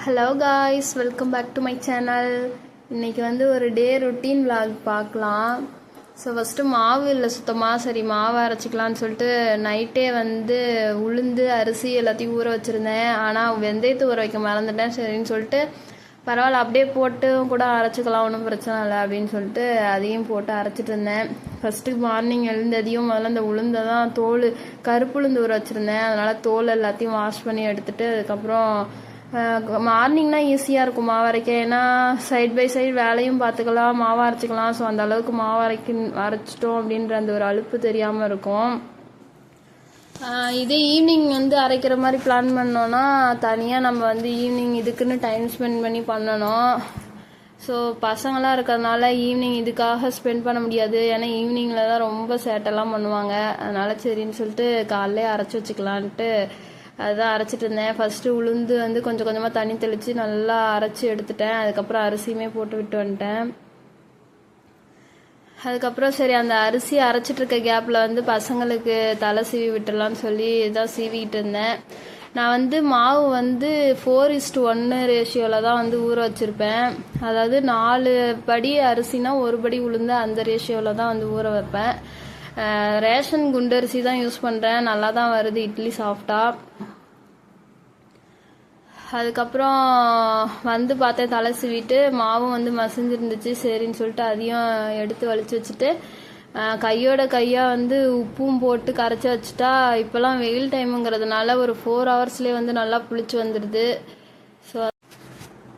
Hello guys, welcome back to my channel. இன்றைக்கி வந்து ஒரு டே ரொட்டீன் vlog பார்க்கலாம். ஸோ ஃபஸ்ட்டு மாவு இல்லை சுத்தமாக, சரி மாவு அரைச்சிக்கலான்னு சொல்லிட்டு நைட்டே வந்து உளுந்து அரிசி எல்லாத்தையும் ஊற வச்சுருந்தேன். ஆனால் வெந்தயத்தை ஊற வைக்க மறந்துட்டேன். சரின்னு சொல்லிட்டு பரவாயில்ல அப்படியே போட்டு கூட அரைச்சிக்கலாம், ஒன்றும் பிரச்சனை இல்லை அப்படின்னு சொல்லிட்டு அதையும் போட்டு அரைச்சிட்டு இருந்தேன். ஃபஸ்ட்டு மார்னிங் எழுந்ததையும் முதல்ல அந்த உளுந்தை தான் கருப்பு உளுந்து ஊற வச்சுருந்தேன். அதனால் தோல் எல்லாத்தையும் வாஷ் பண்ணி எடுத்துகிட்டு அதுக்கப்புறம் மார்னிங்னா ஈஸியாக இருக்கும் மாவு அரைக்க. ஏன்னா சைட் பை சைடு வேலையும் பார்த்துக்கலாம், மாவு அரைச்சிக்கலாம். ஸோ அந்த அளவுக்கு மாவு அரைச்சிட்டோம் அப்படின்ற அந்த ஒரு அலுப்பு தெரியாமல் இருக்கும். இதே ஈவினிங் வந்து அரைக்கிற மாதிரி பிளான் பண்ணோன்னா தனியாக நம்ம வந்து ஈவினிங் இதுக்குன்னு டைம் ஸ்பெண்ட் பண்ணி பண்ணணும். ஸோ பசங்களாம் இருக்கிறதுனால ஈவினிங் இதுக்காக ஸ்பெண்ட் பண்ண முடியாது. ஏன்னா ஈவினிங்கில் தான் ரொம்ப சேட்டெல்லாம் பண்ணுவாங்க. அதனால் சரின்னு சொல்லிட்டு காலையிலே அரைச்சி வச்சுக்கலான்ட்டு அதுதான் அரைச்சிட்டு இருந்தேன். ஃபஸ்ட்டு உளுந்து வந்து கொஞ்சம் கொஞ்சமாக தண்ணி தெளித்து நல்லா அரைச்சி எடுத்துட்டேன். அதுக்கப்புறம் அரிசியுமே போட்டு விட்டு வந்துட்டேன். அதுக்கப்புறம் சரி அந்த அரிசி அரைச்சிட்டு இருக்க கேப்பில் வந்து பசங்களுக்கு தலை சீவி விட்டுடலான்னு சொல்லி இதான் சீவிக்கிட்டு இருந்தேன். நான் வந்து மாவு வந்து 4:1 ரேஷியோவில் தான் வந்து ஊற வச்சுருப்பேன். அதாவது 4 படி அரிசினா 1 படி உளுந்து, அந்த ரேஷியோவில் தான் வந்து ஊற வைப்பேன். ரேஷன் குண்டரிசி தான் யூஸ் பண்ணுறேன். நல்லா தான் வருது இட்லி சாஃப்டாக. அதுக்கப்புறம் வந்து பார்த்தேன் தலை சீவிட்டு மாவும் வந்து மசிஞ்சிருந்துச்சு. சரின்னு சொல்லிட்டு அதையும் எடுத்து வலிச்சு வச்சுட்டு கையோட கையாக வந்து உப்பும் போட்டு கரைச்சி வச்சுட்டா இப்போல்லாம் வெயில் டைமுங்கிறதுனால ஒரு 4 ஹவர்ஸ்லேயே வந்து நல்லா புளிச்சு வந்துடுது. ஸோ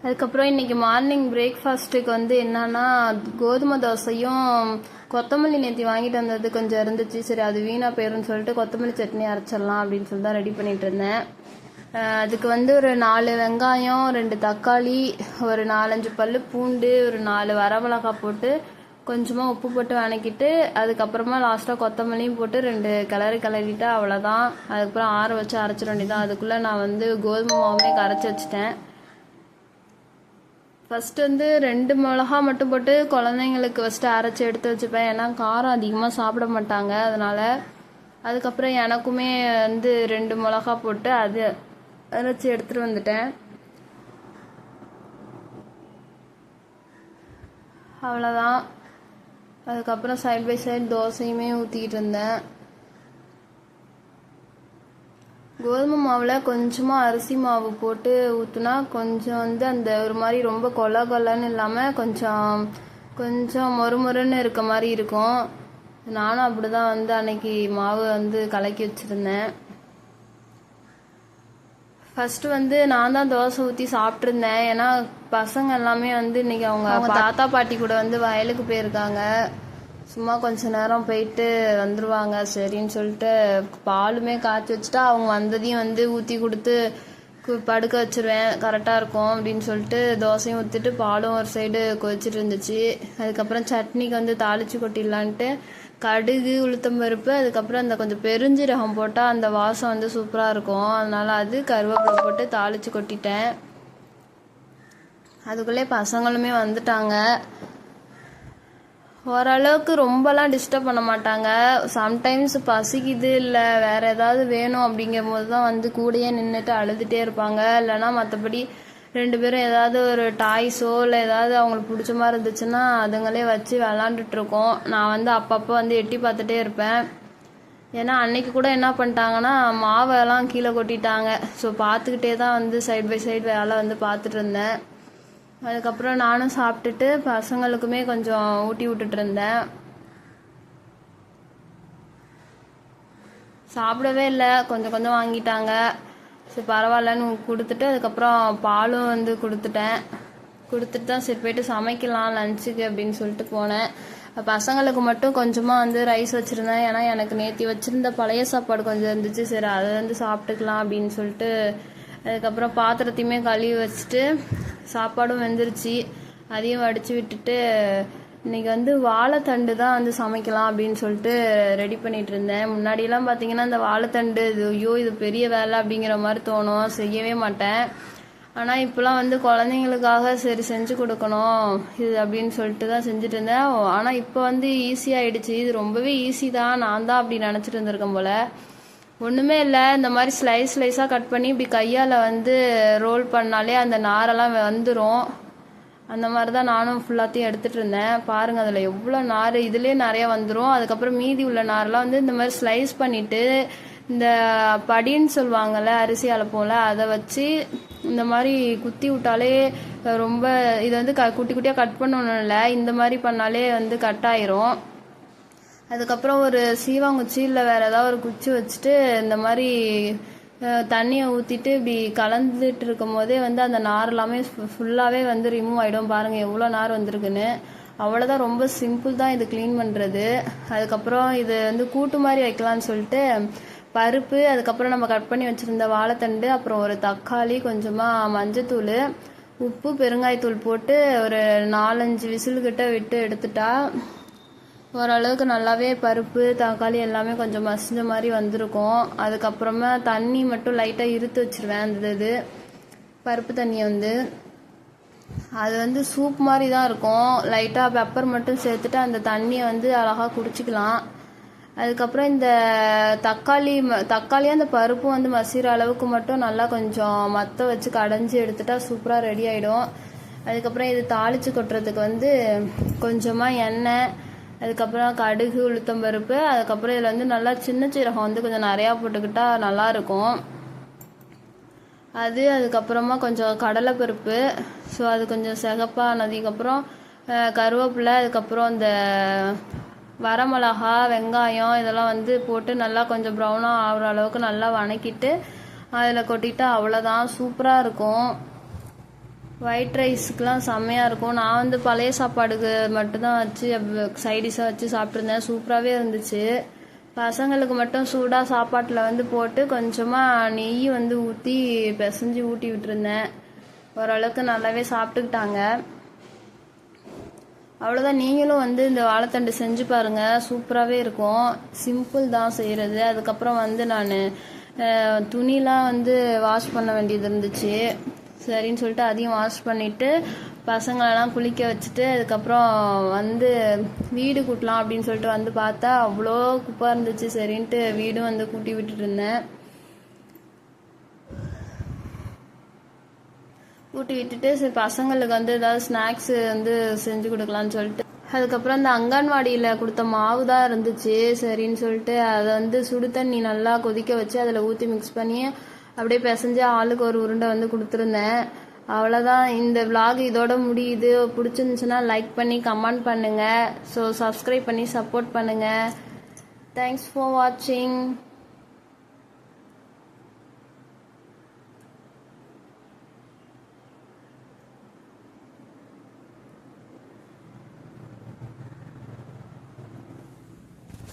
அதுக்கப்புறம் இன்றைக்கி மார்னிங் பிரேக்ஃபாஸ்ட்டுக்கு வந்து என்னன்னா கோதுமை தோசையும் கொத்தமல்லி நேற்று வாங்கிட்டு வந்தது கொஞ்சம் இருந்துச்சு. சரி அது வீணாக போயிருன்னு சொல்லிட்டு கொத்தமல்லி சட்னி அரைச்சிடலாம் அப்படின்னு சொல்லி தான் ரெடி பண்ணிகிட்டு இருந்தேன். அதுக்கு வந்து ஒரு 4 வெங்காயம், 2 தக்காளி, ஒரு 4-5 பல் பூண்டு, ஒரு 4 வரமிளகாய் போட்டு கொஞ்சமாக உப்பு போட்டு வணக்கிட்டு அதுக்கப்புறமா லாஸ்ட்டாக கொத்தமல்லியும் போட்டு 2 கிளறிட்டா அவ்வளோதான். அதுக்கப்புறம் ஆற வச்சு அரைச்சிட வேண்டியதான். அதுக்குள்ளே நான் வந்து கோதுமை மாவுமே கரைச்சி வச்சுட்டேன். ஃபஸ்ட்டு வந்து 2 மிளகா மட்டும் போட்டு குழந்தைங்களுக்கு ஃபஸ்ட்டு அரைச்சி எடுத்து வச்சுப்பேன். ஏன்னா காரம் அதிகமாக சாப்பிட மாட்டாங்க, அதனால். அதுக்கப்புறம் எனக்குமே வந்து 2 மிளகா போட்டு அது அரைச்சி எடுத்துகிட்டு வந்துட்டேன். அவ்வளோதான். அதுக்கப்புறம் சைட் பை சைடு தோசையுமே ஊற்றிக்கிட்டு இருந்தேன். கோதுமை மாவில் கொஞ்சமாக அரிசி மாவு போட்டு ஊற்றுனா கொஞ்சம் வந்து அந்த ஒரு மாதிரி ரொம்ப கொலன்னு இல்லாமல் கொஞ்சம் மொறுமொறுன்னு இருக்க மாதிரி இருக்கும். நானும் அப்படி தான் வந்து அன்னைக்கு மாவு வந்து கலக்கி வச்சுருந்தேன். ஃபஸ்ட்டு வந்து நான் தான் தோசை ஊற்றி சாப்பிட்ருந்தேன். ஏன்னா பசங்க எல்லாமே வந்து இன்றைக்கி அவங்க தாத்தா பாட்டி கூட வந்து வயலுக்கு போயிருக்காங்க. சும்மா கொஞ்ச நேரம் போயிட்டு வந்துடுவாங்க. சரின்னு சொல்லிட்டு பாலுமே காய்ச்சி வச்சுட்டா அவங்க வந்ததையும் வந்து ஊற்றி கொடுத்து படுக்க வச்சுருவேன், கரெக்டாக இருக்கும் அப்படின்னு சொல்லிட்டு தோசையும் ஊற்றிட்டு பாலும் ஒரு சைடு கொதிச்சுட்டு இருந்துச்சு. அதுக்கப்புறம் சட்னிக்கு வந்து தாளித்து கொட்டிடலான்ட்டு கடுகு, உளுத்தம்பருப்பு, அதுக்கப்புறம் அந்த கொஞ்சம் பெருஞ்சீரகம் போட்டால் அந்த வாசம் வந்து சூப்பராக இருக்கும். அதனால் அது கருவேப்பிலை போட்டு தாளித்து கொட்டிட்டேன். அதுக்குள்ளே பசங்களுமே வந்துட்டாங்க. ஓரளவுக்கு ரொம்பலாம் டிஸ்டர்ப் பண்ண மாட்டாங்க. சம்டைம்ஸ் பசிக்குது இல்லை வேறு ஏதாவது வேணும் அப்படிங்கும் போது தான் வந்து கூடயே நின்றுட்டு அழுதுகிட்டே இருப்பாங்க. இல்லைனா மற்றபடி 2 பேரும் ஏதாவது ஒரு டாய்ஸோ இல்லை ஏதாவது அவங்களுக்கு பிடிச்ச மாதிரி இருந்துச்சுன்னா அதுங்களே வச்சு விளாண்டுட்ருக்கோம். நான் வந்து அப்பப்போ வந்து எட்டி பார்த்துட்டே இருப்பேன். ஏன்னா அன்னைக்கு கூட என்ன பண்ணிட்டாங்கன்னா மாவெல்லாம் கீழே கொட்டிட்டாங்க. ஸோ பார்த்துக்கிட்டே தான் வந்து சைட் பை சைடு வேலை வந்து பார்த்துட்டு இருந்தேன். அதுக்கப்புறம் நானும் சாப்பிட்டுட்டு பசங்களுக்குமே கொஞ்சம் ஊட்டி விட்டுட்டு இருந்தேன். சாப்பிடவே இல்லை, கொஞ்சம் வாங்கிட்டாங்க. சரி பரவாயில்லன்னு கொடுத்துட்டு அதுக்கப்புறம் பாலும் வந்து கொடுத்துட்டு தான் சரி போய்ட்டு சமைக்கலாம் லஞ்சுக்கு அப்படின்னு சொல்லிட்டு போனேன். பசங்களுக்கு மட்டும் கொஞ்சமாக வந்து ரைஸ் வச்சுருந்தேன். ஏன்னா எனக்கு நேற்று வச்சுருந்த பழைய சாப்பாடு கொஞ்சம் இருந்துச்சு. சரி அதை வந்து சாப்பிட்டுக்கலாம் அப்படின்னு சொல்லிட்டு அதுக்கப்புறம் பாத்திரத்தையுமே கழுவி வச்சுட்டு சாப்பாடும் வெந்துருச்சு, அதையும் வடித்து விட்டுட்டு இன்றைக்கி வந்து வாழைத்தண்டு தான் வந்து சமைக்கலாம் அப்படின்னு சொல்லிட்டு ரெடி பண்ணிகிட்டு இருந்தேன். முன்னாடியெல்லாம் பார்த்தீங்கன்னா இந்த வாழைத்தண்டு இது பெரிய வேலை அப்படிங்கிற மாதிரி தோணும், செய்யவே மாட்டேன். ஆனால் இப்போலாம் வந்து குழந்தைங்களுக்காக சரி செஞ்சு கொடுக்கணும் இது அப்படின்னு சொல்லிட்டு தான் செஞ்சுட்டு இருந்தேன். ஆனால் இப்போ வந்து ஈஸியாகிடுச்சு. இது ரொம்பவே ஈஸி தான், நான் தான் அப்படி நினச்சிட்டு இருந்திருக்கேன் போல். ஒன்றுமே இல்லை, இந்த மாதிரி ஸ்லைஸாக கட் பண்ணி இப்படி கையால் வந்து ரோல் பண்ணாலே அந்த நாரெல்லாம் வந்துடும். அந்த மாதிரி தான் நானும் ஃபுல்லாத்தையும் எடுத்துகிட்டு இருந்தேன். பாருங்கள் அதில் எவ்வளோ நார், இதுலேயே நிறையா வந்துடும். அதுக்கப்புறம் மீதி உள்ள நாரெல்லாம் வந்து இந்த மாதிரி ஸ்லைஸ் பண்ணிவிட்டு இந்த படின்னு சொல்லுவாங்கள்ல, அரிசி அளப்போம்ல, அதை வச்சு இந்த மாதிரி குத்தி விட்டாலே ரொம்ப இது வந்து குட்டி குட்டியாக கட் பண்ணணும் இல்லை, இந்த மாதிரி பண்ணாலே வந்து கட் ஆயிரும். அதுக்கப்புறம் ஒரு சீவாங்குச்சி இல்லை வேறு ஏதாவது ஒரு குச்சி வச்சுட்டு இந்த மாதிரி தண்ணியை ஊற்றிட்டு இப்படி கலந்துட்டு இருக்கும் போதே வந்து அந்த நார் எல்லாமே ஃபுல்லாகவே வந்து ரிமூவ் ஆகிடும். பாருங்கள் எவ்வளோ நார் வந்திருக்குன்னு. அவ்வளோதான், ரொம்ப சிம்பிள் தான் இது க்ளீன் பண்ணுறது. அதுக்கப்புறம் இது வந்து கூட்டு மாதிரி வைக்கலான்னு சொல்லிட்டு பருப்பு, அதுக்கப்புறம் நம்ம கட் பண்ணி வச்சுருந்த வாழைத்தண்டு, அப்புறம் ஒரு தக்காளி, கொஞ்சமாக மஞ்சத்தூள், உப்பு, பெருங்காயத்தூள் போட்டு ஒரு 4-5 விசிலுக்கிட்ட விட்டு எடுத்துட்டா ஓரளவுக்கு நல்லாவே பருப்பு தக்காளி எல்லாமே கொஞ்சம் மசிஞ்ச மாதிரி வந்திருக்கும். அதுக்கப்புறமா தண்ணி மட்டும் லைட்டாக இருத்து வச்சுருவேன். அந்த இது பருப்பு தண்ணியை வந்து அது வந்து சூப் மாதிரி தான் இருக்கும். லைட்டாக பெப்பர் மட்டும் சேர்த்துட்டு அந்த தண்ணியை வந்து அழகாக குடிச்சிக்கலாம். அதுக்கப்புறம் இந்த தக்காளியாக அந்த பருப்பும் வந்து மசிகிற அளவுக்கு மட்டும் நல்லா கொஞ்சம் மற்ற வச்சு கடைஞ்சி எடுத்துட்டா சூப்பராக ரெடி ஆகிடும். அதுக்கப்புறம் இது தாளித்து கொட்டுறதுக்கு வந்து கொஞ்சமாக எண்ணெய், அதுக்கப்புறம் கடுகு, உளுத்தம்பருப்பு, அதுக்கப்புறம் இதில் வந்து நல்லா சின்ன சீரகம் வந்து கொஞ்சம் நிறையா போட்டுக்கிட்டா நல்லாயிருக்கும். அதுக்கப்புறமா கொஞ்சம் கடலைப்பருப்பு, ஸோ அது கொஞ்சம் சிகப்பானதுக்கப்புறம் கருவேப்பிலை, அதுக்கப்புறம் இந்த வரமிளகா, வெங்காயம் இதெல்லாம் வந்து போட்டு நல்லா கொஞ்சம் ப்ரௌனாக ஆகிற அளவுக்கு நல்லா வணக்கிட்டு அதில் கொட்டிட்டா அவ்வளோதான், சூப்பராக இருக்கும். ஒயிட் ரைஸுக்கெலாம் செம்மையாக இருக்கும். நான் வந்து பழைய சாப்பாடுக்கு மட்டும்தான் வச்சு சைடிஷாக வச்சு சாப்பிட்ருந்தேன். சூப்பராகவே இருந்துச்சு. பசங்களுக்கு மட்டும் சூடாக சாப்பாட்டில் வந்து போட்டு கொஞ்சமாக நெய் வந்து ஊற்றி பிசைஞ்சு ஊட்டி விட்டுருந்தேன். ஓரளவுக்கு நல்லாவே சாப்பிட்டுக்கிட்டாங்க. அவ்வளோதான், நீங்களும் வந்து இந்த வாழைத்தண்டு செஞ்சு பாருங்கள், சூப்பராகவே இருக்கும். சிம்பிள் தான் செய்கிறது. அதுக்கப்புறம் வந்து நான் துணிலாம் வந்து வாஷ் பண்ண வேண்டியது இருந்துச்சு. சரின்னு சொல்லிட்டு அதையும் வாஷ் பண்ணிவிட்டு பசங்களெல்லாம் குளிக்க வச்சுட்டு அதுக்கப்புறம் வந்து வீடு கூட்டலாம் அப்படின்னு சொல்லிட்டு வந்து பார்த்தா அவ்வளோ குப்பை இருந்துச்சு. சரின்ட்டு வீடும் வந்து கூட்டி விட்டுட்டு இருந்தேன். கூட்டி விட்டுட்டு சரி பசங்களுக்கு வந்து ஏதாவது ஸ்நாக்ஸு வந்து செஞ்சு கொடுக்கலான்னு சொல்லிட்டு அதுக்கப்புறம் அந்த அங்கன்வாடியில் கொடுத்த மாவு தான் இருந்துச்சு. சரின்னு சொல்லிட்டு அதை வந்து சுடு தண்ணி நல்லா கொதிக்க வச்சு அதில் ஊற்றி மிக்ஸ் பண்ணி அப்படியே பிசைஞ்சு ஆளுக்கு ஒரு உருண்டை வந்து கொடுத்துருந்தேன். அவ்வளோதான், இந்த vlog இதோட முடியுது. பிடிச்சிருந்துச்சுன்னா லைக் பண்ணி கமெண்ட் பண்ணுங்கள். ஸோ சப்ஸ்கிரைப் பண்ணி சப்போர்ட் பண்ணுங்கள். தேங்க்ஸ் ஃபார் வாட்சிங்.